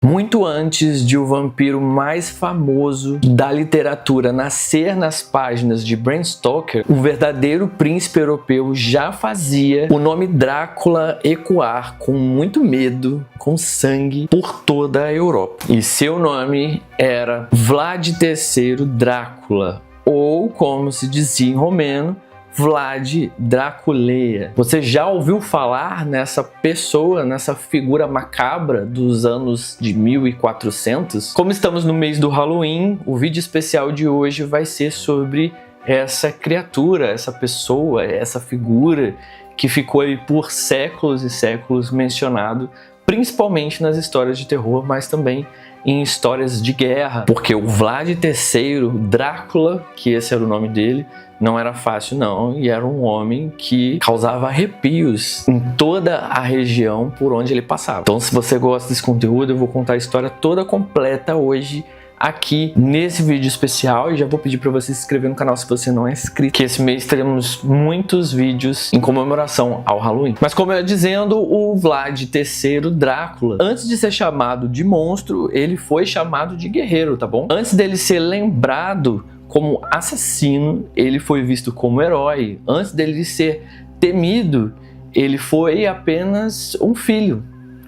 Muito antes de o vampiro mais famoso da literatura nascer nas páginas de Bram Stoker, o verdadeiro príncipe europeu já fazia o nome Drácula ecoar com muito medo, com sangue, por toda a Europa. E seu nome era Vlad III Drácula, ou como se dizia em romeno, Vlad Draculea. Você já ouviu falar nessa pessoa, nessa figura macabra dos anos de 1400? Como estamos no mês do Halloween, o vídeo especial de hoje vai ser sobre essa criatura, essa pessoa, essa figura que ficou aí por séculos e séculos mencionado, principalmente nas histórias de terror, mas também em histórias de guerra, porque o Vlad III Drácula, que esse era o nome dele, não era fácil não, e era um homem que causava arrepios em toda a região por onde ele passava. Então, se você gosta desse conteúdo, eu vou contar a história toda completa hoje aqui nesse vídeo especial, e já vou pedir para você se inscrever no canal se você não é inscrito, que esse mês teremos muitos vídeos em comemoração ao Halloween. Mas como eu ia dizendo, o Vlad III Drácula, antes de ser chamado de monstro, ele foi chamado de guerreiro, tá bom? Antes dele ser lembrado como assassino, ele foi visto como herói. Antes dele ser temido, ele foi apenas um filho,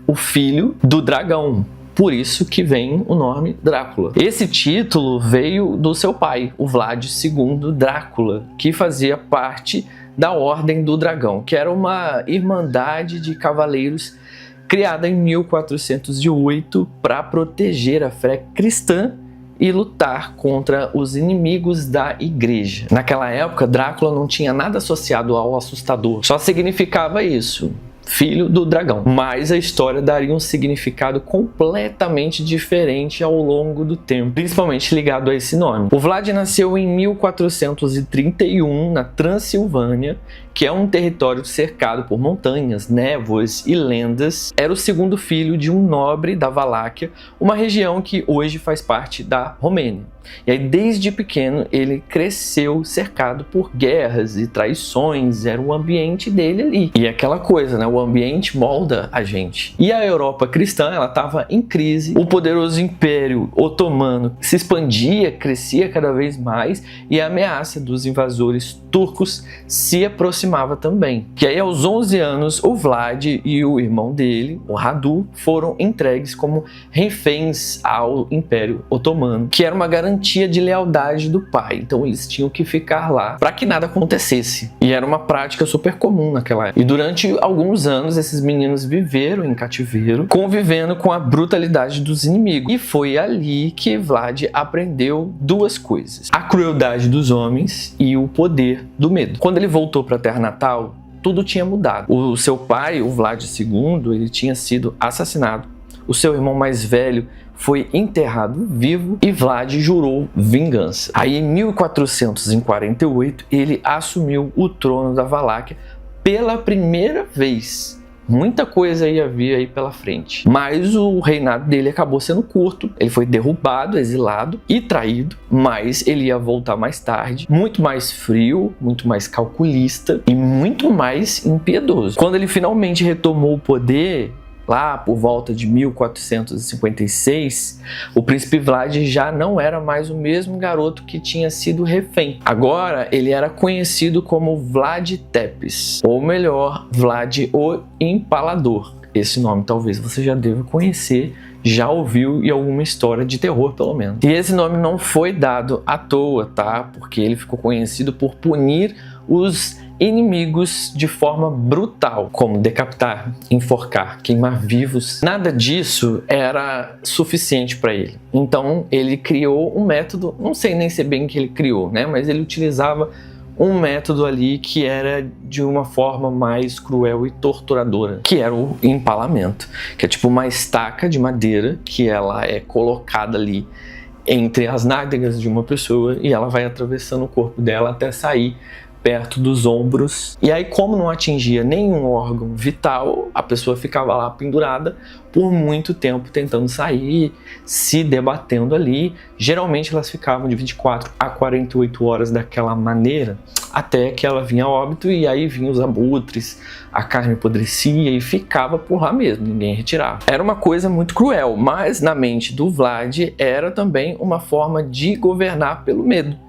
o filho do dragão. Por isso que vem o nome Drácula. Esse título veio do seu pai, o Vlad II Drácula, que fazia parte da Ordem do Dragão, que era uma irmandade de cavaleiros criada em 1408 para proteger a fé cristã e lutar contra os inimigos da igreja. Naquela época, Drácula não tinha nada associado ao assustador, só significava isso: filho do dragão. Mas a história daria um significado completamente diferente ao longo do tempo, principalmente ligado a esse nome. O Vlad nasceu em 1431 na Transilvânia, que é um território cercado por montanhas, névoas e lendas. Era o segundo filho de um nobre da Valáquia, uma região que hoje faz parte da Romênia. E aí, desde pequeno, ele cresceu cercado por guerras e traições, era o ambiente dele ali. E aquela coisa, né? O ambiente molda a gente. E a Europa cristã, ela estava em crise, o poderoso Império Otomano se expandia, crescia cada vez mais, e a ameaça dos invasores turcos se aproximava também. E aí, aos 11 anos, o Vlad e o irmão dele, o Radu, foram entregues como reféns ao Império Otomano, que era uma garantia de lealdade do pai. Então eles tinham que ficar lá para que nada acontecesse. E era uma prática super comum naquela época. E durante alguns anos esses meninos viveram em cativeiro, convivendo com a brutalidade dos inimigos. E foi ali que Vlad aprendeu duas coisas: a crueldade dos homens e o poder do medo. Quando ele voltou para a terra natal, tudo tinha mudado. O seu pai, o Vlad II, ele tinha sido assassinado. O seu irmão mais velho foi enterrado vivo e Vlad jurou vingança. Aí, em 1448, ele assumiu o trono da Valáquia pela primeira vez. Muita coisa ia vir aí pela frente. Mas o reinado dele acabou sendo curto. Ele foi derrubado, exilado e traído. Mas ele ia voltar mais tarde, muito mais frio, muito mais calculista e muito mais impiedoso. Quando ele finalmente retomou o poder, lá por volta de 1456, o príncipe Vlad já não era mais o mesmo garoto que tinha sido refém. Agora ele era conhecido como Vlad Tepes, ou melhor, Vlad o Empalador. Esse nome talvez você já deva conhecer, já ouviu em alguma história de terror pelo menos. E esse nome não foi dado à toa, tá? Porque ele ficou conhecido por punir os inimigos de forma brutal, como decapitar, enforcar, queimar vivos. Nada disso era suficiente para ele. Então ele criou um método, não sei nem se é bem que ele criou, né? Mas ele utilizava um método ali que era de uma forma mais cruel e torturadora, que era o empalamento, que é tipo uma estaca de madeira que ela é colocada ali entre as nádegas de uma pessoa e ela vai atravessando o corpo dela até sair perto dos ombros. E aí, como não atingia nenhum órgão vital, a pessoa ficava lá pendurada por muito tempo tentando sair, se debatendo ali. Geralmente elas ficavam de 24 a 48 horas daquela maneira, até que ela vinha a óbito, e aí vinham os abutres, a carne apodrecia e ficava por lá mesmo, ninguém retirava. Era uma coisa muito cruel, mas na mente do Vlad era também uma forma de governar pelo medo.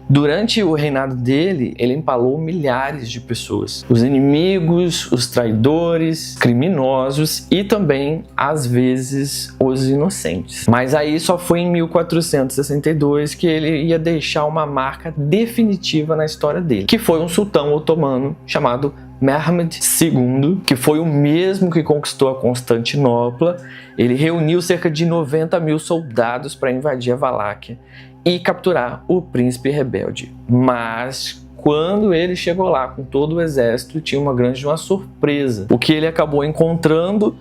Durante o reinado dele, ele empalou milhares de pessoas. Os inimigos, os traidores, criminosos e também, às vezes, os inocentes. Mas aí só foi em 1462 que ele ia deixar uma marca definitiva na história dele, que foi um sultão otomano chamado Mehmed II, que foi o mesmo que conquistou a Constantinopla. Ele reuniu cerca de 90 mil soldados para invadir a Valáquia e capturar o príncipe rebelde. Mas quando ele chegou lá com todo o exército, tinha uma grande surpresa. O que ele acabou encontrando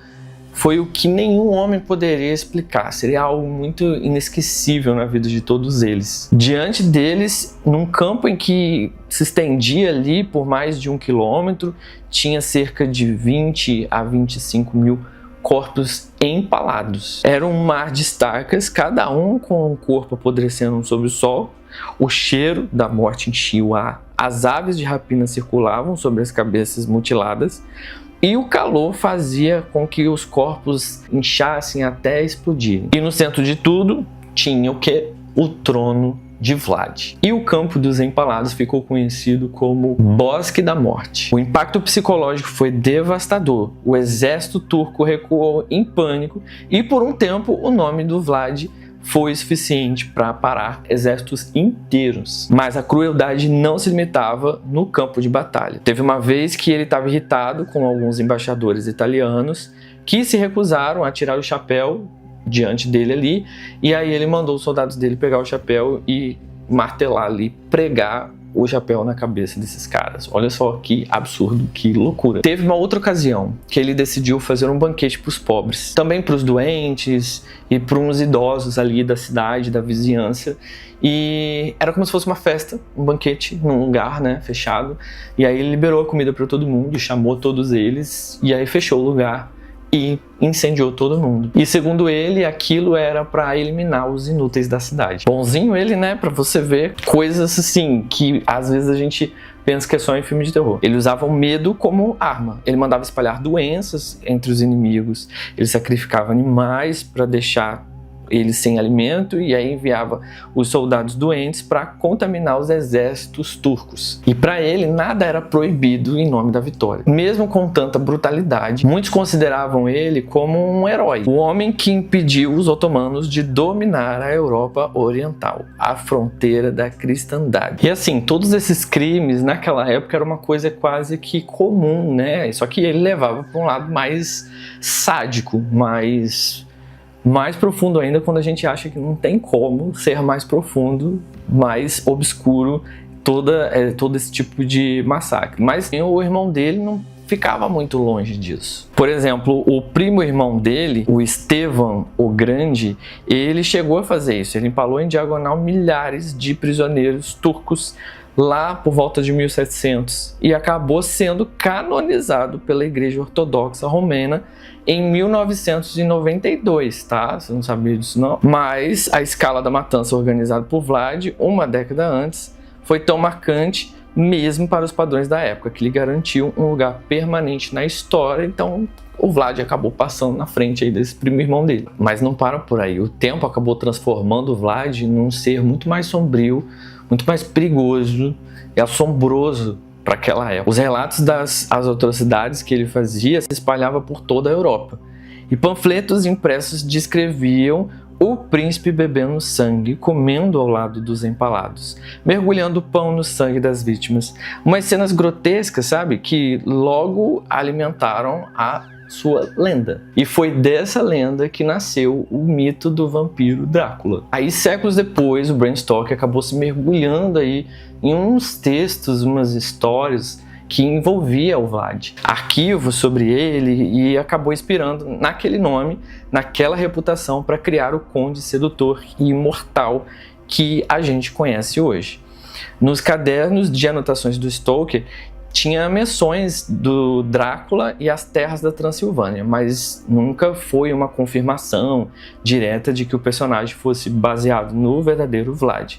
foi o que nenhum homem poderia explicar. Seria algo muito inesquecível na vida de todos eles. Diante deles, num campo em que se estendia ali por mais de 1 quilômetro, tinha cerca de 20 a 25 mil corpos empalados. Era um mar de estacas, cada um com o corpo apodrecendo sob o sol. O cheiro da morte enchia o ar. As aves de rapina circulavam sobre as cabeças mutiladas e o calor fazia com que os corpos inchassem até explodirem. E no centro de tudo tinha o quê? O trono de Vlad. E o campo dos empalados ficou conhecido como Bosque da Morte. O impacto psicológico foi devastador. O exército turco recuou em pânico e por um tempo o nome do Vlad foi suficiente para parar exércitos inteiros. Mas a crueldade não se limitava no campo de batalha. Teve uma vez que ele estava irritado com alguns embaixadores italianos que se recusaram a tirar o chapéu diante dele ali, e aí ele mandou os soldados dele pegar o chapéu e martelar ali, pregar o chapéu na cabeça desses caras. Olha só que absurdo, que loucura. Teve uma outra ocasião que ele decidiu fazer um banquete para os pobres, também para os doentes e para uns idosos ali da cidade, da vizinhança, e era como se fosse uma festa, um banquete num lugar, né, fechado, e aí ele liberou a comida para todo mundo, chamou todos eles, e aí fechou o lugar e incendiou todo mundo. E segundo ele, aquilo era para eliminar os inúteis da cidade. Bonzinho ele, né? Para você ver coisas assim que às vezes a gente pensa que é só em filme de terror. Ele usava o medo como arma. Ele mandava espalhar doenças entre os inimigos. Ele sacrificava animais para deixar eles sem alimento, e aí enviava os soldados doentes para contaminar os exércitos turcos. E para ele nada era proibido em nome da vitória. Mesmo com tanta brutalidade, muitos consideravam ele como um herói, o homem que impediu os otomanos de dominar a Europa Oriental, a fronteira da cristandade. E assim, todos esses crimes naquela época era uma coisa quase que comum, né? Só que ele levava para um lado mais sádico, mais profundo ainda, quando a gente acha que não tem como ser mais profundo, mais obscuro todo esse tipo de massacre. Mas o irmão dele não ficava muito longe disso. Por exemplo, o primo irmão dele, o Estevão o Grande, ele chegou a fazer isso. Ele empalou em diagonal milhares de prisioneiros turcos lá por volta de 1700 e acabou sendo canonizado pela Igreja Ortodoxa Romena em 1992, tá? Você não sabia disso não? Mas a escala da matança organizada por Vlad, uma década antes, foi tão marcante mesmo para os padrões da época, que lhe garantiu um lugar permanente na história. Então o Vlad acabou passando na frente aí desse primo irmão dele. Mas não para por aí. O tempo acabou transformando o Vlad num ser muito mais sombrio, muito mais perigoso e assombroso para aquela época. Os relatos das atrocidades que ele fazia se espalhavam por toda a Europa. E panfletos impressos descreviam o príncipe bebendo sangue, comendo ao lado dos empalados, mergulhando pão no sangue das vítimas. Umas cenas grotescas, sabe? Que logo alimentaram a sua lenda. E foi dessa lenda que nasceu o mito do vampiro Drácula. Aí, séculos depois, o Bram Stoker acabou se mergulhando aí em uns textos, umas histórias que envolvia o Vlad, arquivos sobre ele, e acabou inspirando naquele nome, naquela reputação, para criar o Conde Sedutor e Imortal que a gente conhece hoje. Nos cadernos de anotações do Stoker, tinha menções do Drácula e as terras da Transilvânia, mas nunca foi uma confirmação direta de que o personagem fosse baseado no verdadeiro Vlad.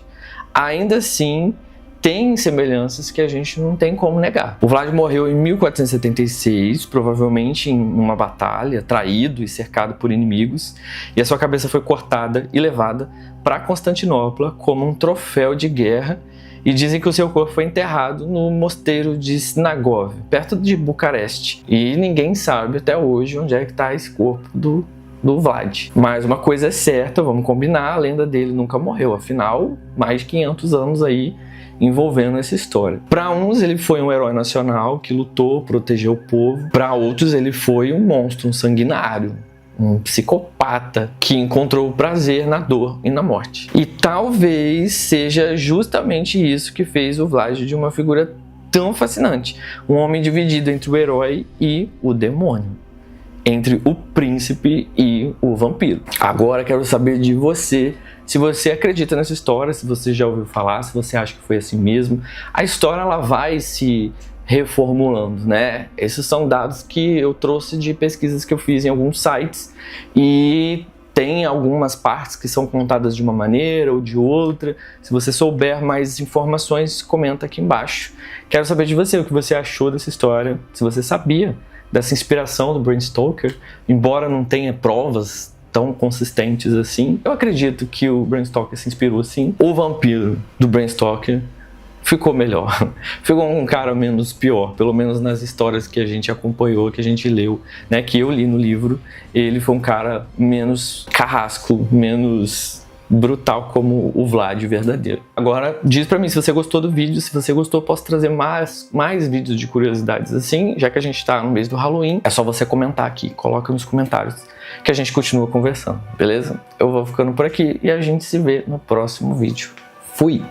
Ainda assim, tem semelhanças que a gente não tem como negar. O Vlad morreu em 1476, provavelmente em uma batalha, traído e cercado por inimigos, e a sua cabeça foi cortada e levada para Constantinopla como um troféu de guerra, e dizem que o seu corpo foi enterrado no mosteiro de Snagov, perto de Bucareste, e ninguém sabe até hoje onde é que está esse corpo do Vlad. Mas uma coisa é certa, vamos combinar, a lenda dele nunca morreu, afinal, mais de 500 anos aí envolvendo essa história. Para uns ele foi um herói nacional que lutou, protegeu o povo. Para outros ele foi um monstro, um sanguinário, um psicopata que encontrou o prazer na dor e na morte. E talvez seja justamente isso que fez o Vlad de uma figura tão fascinante. Um homem dividido entre o herói e o demônio, entre o príncipe e o vampiro. Agora quero saber de você, se você acredita nessa história, se você já ouviu falar, se você acha que foi assim mesmo. A história ela vai se reformulando, né? Esses são dados que eu trouxe de pesquisas que eu fiz em alguns sites, e tem algumas partes que são contadas de uma maneira ou de outra. Se você souber mais informações, comenta aqui embaixo. Quero saber de você, o que você achou dessa história, se você sabia dessa inspiração do Bram Stoker, embora não tenha provas tão consistentes assim. Eu acredito que o Bram Stoker se inspirou sim. O vampiro do Bram Stoker ficou melhor, ficou um cara menos pior, pelo menos nas histórias que a gente acompanhou, que a gente leu, né, que eu li no livro. Ele foi um cara menos carrasco, menos brutal como o Vlad verdadeiro. Agora, diz pra mim se você gostou do vídeo. Se você gostou, posso trazer mais vídeos de curiosidades assim, já que a gente tá no mês do Halloween. É só você comentar aqui, coloca nos comentários que a gente continua conversando, beleza? Eu vou ficando por aqui e a gente se vê no próximo vídeo. Fui!